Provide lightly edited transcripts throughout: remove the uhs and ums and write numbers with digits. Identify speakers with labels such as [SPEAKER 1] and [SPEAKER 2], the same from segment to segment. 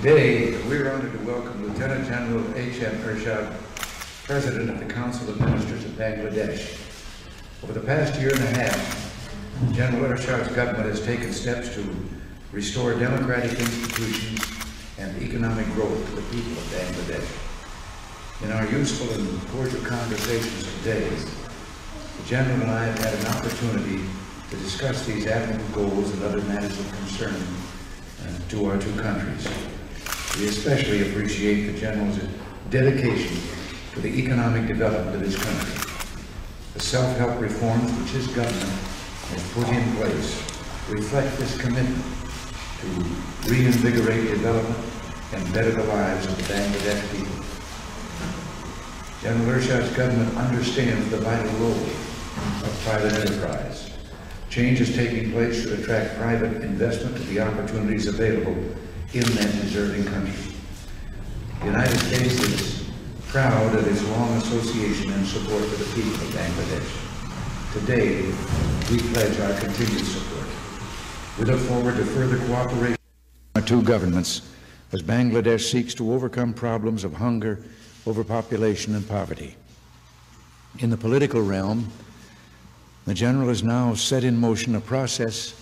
[SPEAKER 1] Today, we're honored to welcome Lieutenant General H.M. Ershad, President of the Council of Ministers of Bangladesh. Over the past year and a half, General Ershad's government has taken steps to restore democratic institutions and economic growth to the people of Bangladesh. In our useful and cordial conversations today, the General and I have had an opportunity to discuss these admirable goals and other matters of concern to our two countries. We especially appreciate the General's dedication to the economic development of his country. The self-help reforms which his government has put in place reflect this commitment to reinvigorate development and better the lives of the Bangladesh people. General Ershad's government understands the vital role of private enterprise. Change is taking place to attract private investment to the opportunities available in that deserving country. The United States is proud of its long association and support for the people of Bangladesh. Today, we pledge our continued support. We look forward to further cooperation between our two governments as Bangladesh seeks to overcome problems of hunger, overpopulation, and poverty. In the political realm, the General has now set in motion a process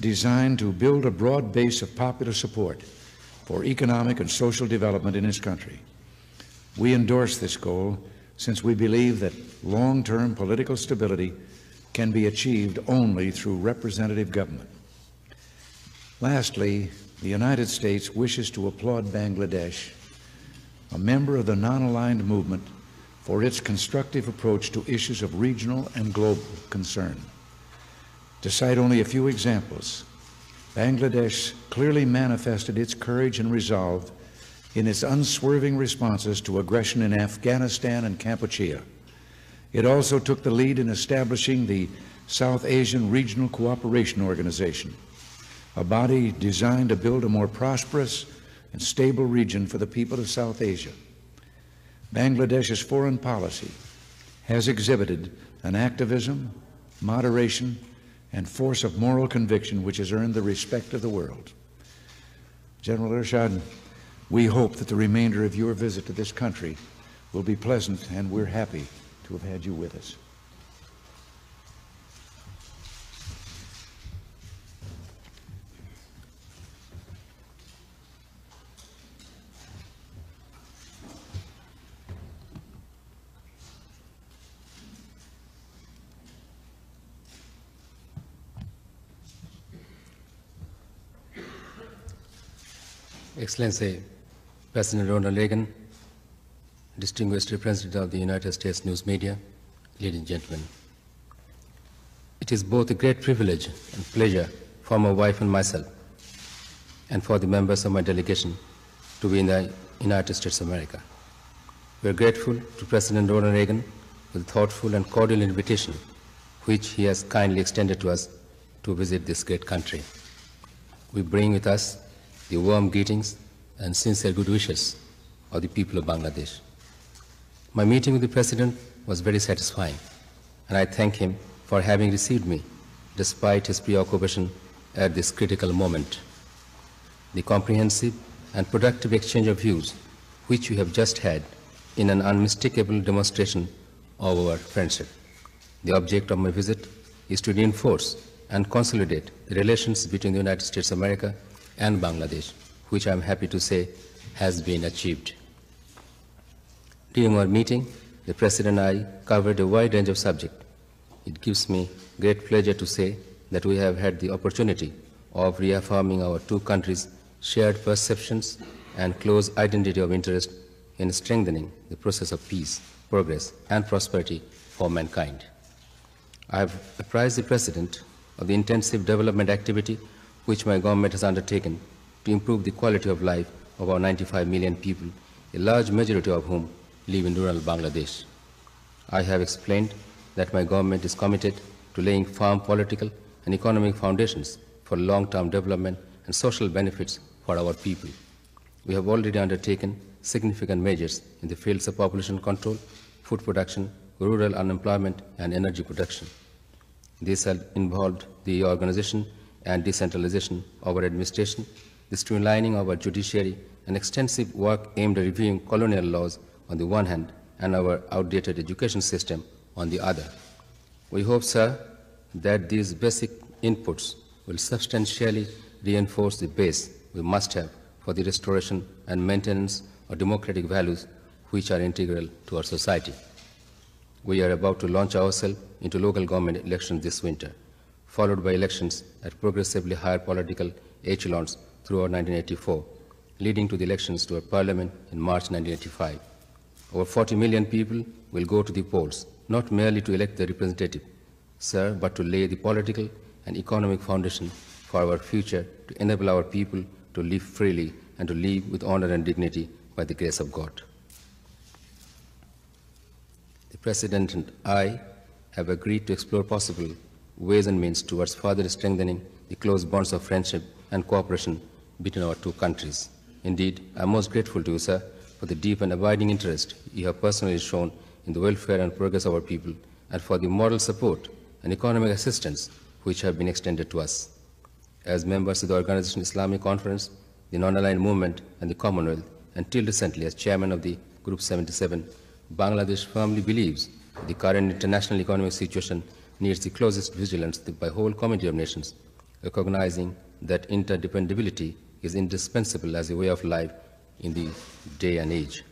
[SPEAKER 1] designed to build a broad base of popular support for economic and social development in his country. We endorse this goal since we believe that long-term political stability can be achieved only through representative government. Lastly, the United States wishes to applaud Bangladesh, a member of the non-aligned movement, for its constructive approach to issues of regional and global concern. To cite only a few examples, Bangladesh clearly manifested its courage and resolve in its unswerving responses to aggression in Afghanistan and Kampuchea. It also took the lead in establishing the South Asian Regional Cooperation Organization, a body designed to build a more prosperous and stable region for the people of South Asia. Bangladesh's foreign policy has exhibited an activism, moderation, and force of moral conviction which has earned the respect of the world. General Ershad, we hope that the remainder of your visit to this country will be pleasant, and we're happy to have had you with us.
[SPEAKER 2] Excellency President Ronald Reagan, distinguished representative of the United States news media, ladies and gentlemen. It is both a great privilege and pleasure for my wife and myself, and for the members of my delegation, to be in the United States of America. We are grateful to President Ronald Reagan for the thoughtful and cordial invitation which he has kindly extended to us to visit this great country. We bring with us the warm greetings and sincere good wishes of the people of Bangladesh. My meeting with the President was very satisfying, and I thank him for having received me despite his preoccupation at this critical moment. The comprehensive and productive exchange of views which we have just had in an unmistakable demonstration of our friendship. The object of my visit is to reinforce and consolidate the relations between the United States of America and Bangladesh, which I am happy to say has been achieved. During our meeting, the President and I covered a wide range of subjects. It gives me great pleasure to say that we have had the opportunity of reaffirming our two countries' shared perceptions and close identity of interest in strengthening the process of peace, progress, and prosperity for mankind. I have apprised the President of the intensive development activity which my government has undertaken to improve the quality of life of our 95 million people, a large majority of whom live in rural Bangladesh. I have explained that my government is committed to laying firm political and economic foundations for long-term development and social benefits for our people. We have already undertaken significant measures in the fields of population control, food production, rural unemployment, and energy production. This has involved the organization and decentralization of our administration, the streamlining of our judiciary, an extensive work aimed at reviewing colonial laws on the one hand and our outdated education system on the other. We hope, sir, that these basic inputs will substantially reinforce the base we must have for the restoration and maintenance of democratic values which are integral to our society. We are about to launch ourselves into local government elections this winter, followed by elections at progressively higher political echelons throughout 1984, leading to the elections to our parliament in March 1985. Over 40 million people will go to the polls, not merely to elect their representative, sir, but to lay the political and economic foundation for our future, to enable our people to live freely and to live with honor and dignity by the grace of God. The President and I have agreed to explore possible ways and means towards further strengthening the close bonds of friendship and cooperation between our two countries. Indeed, I am most grateful to you, sir, for the deep and abiding interest you have personally shown in the welfare and progress of our people, and for the moral support and economic assistance which have been extended to us. As members of the Organization Islamic Conference, the Non-Aligned Movement, and the Commonwealth, and till recently as chairman of the Group 77, Bangladesh firmly believes that the current international economic situation needs the closest vigilance by the whole community of nations, recognizing that interdependability is indispensable as a way of life in the day and age.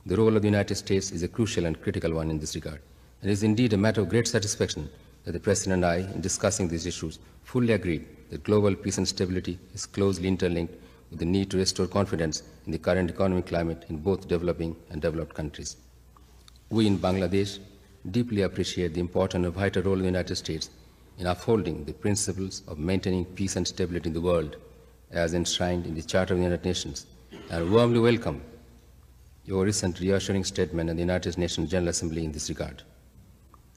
[SPEAKER 2] The role of the United States is a crucial and critical one in this regard. It is indeed a matter of great satisfaction that the President and I, in discussing these issues, fully agreed that global peace and stability is closely interlinked with the need to restore confidence in the current economic climate in both developing and developed countries. We in Bangladesh deeply appreciate the important and vital role of the United States in upholding the principles of maintaining peace and stability in the world as enshrined in the Charter of the United Nations, and warmly welcome your recent reassuring statement in the United Nations General Assembly in this regard.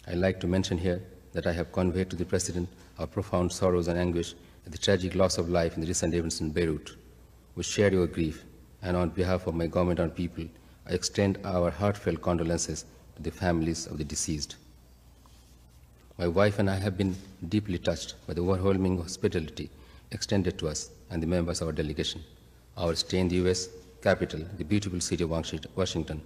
[SPEAKER 2] I'd like to mention here that I have conveyed to the President our profound sorrows and anguish at the tragic loss of life in the recent events in Beirut. We share your grief, and on behalf of my government and people, I extend our heartfelt condolences to the families of the deceased. My wife and I have been deeply touched by the overwhelming hospitality extended to us and the members of our delegation. Our stay in the U.S. capital, the beautiful city of Washington,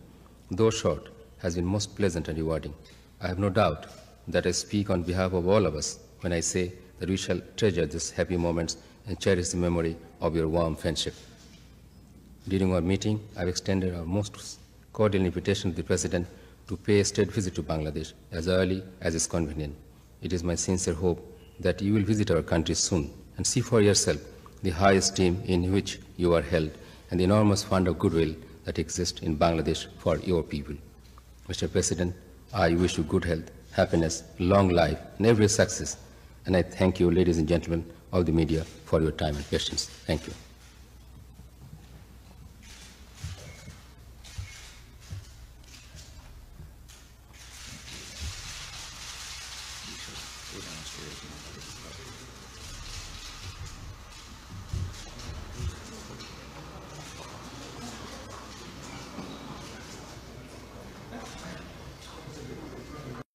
[SPEAKER 2] though short, has been most pleasant and rewarding. I have no doubt that I speak on behalf of all of us when I say that we shall treasure these happy moments and cherish the memory of your warm friendship. During our meeting, I have extended our most cordial invitation to the President to pay a state visit to Bangladesh as early as is convenient. It is my sincere hope that you will visit our country soon and see for yourself the high esteem in which you are held and the enormous fund of goodwill that exists in Bangladesh for your people. Mr. President, I wish you good health, happiness, long life, and every success. And I thank you, ladies and gentlemen of the media, for your time and patience. Thank you.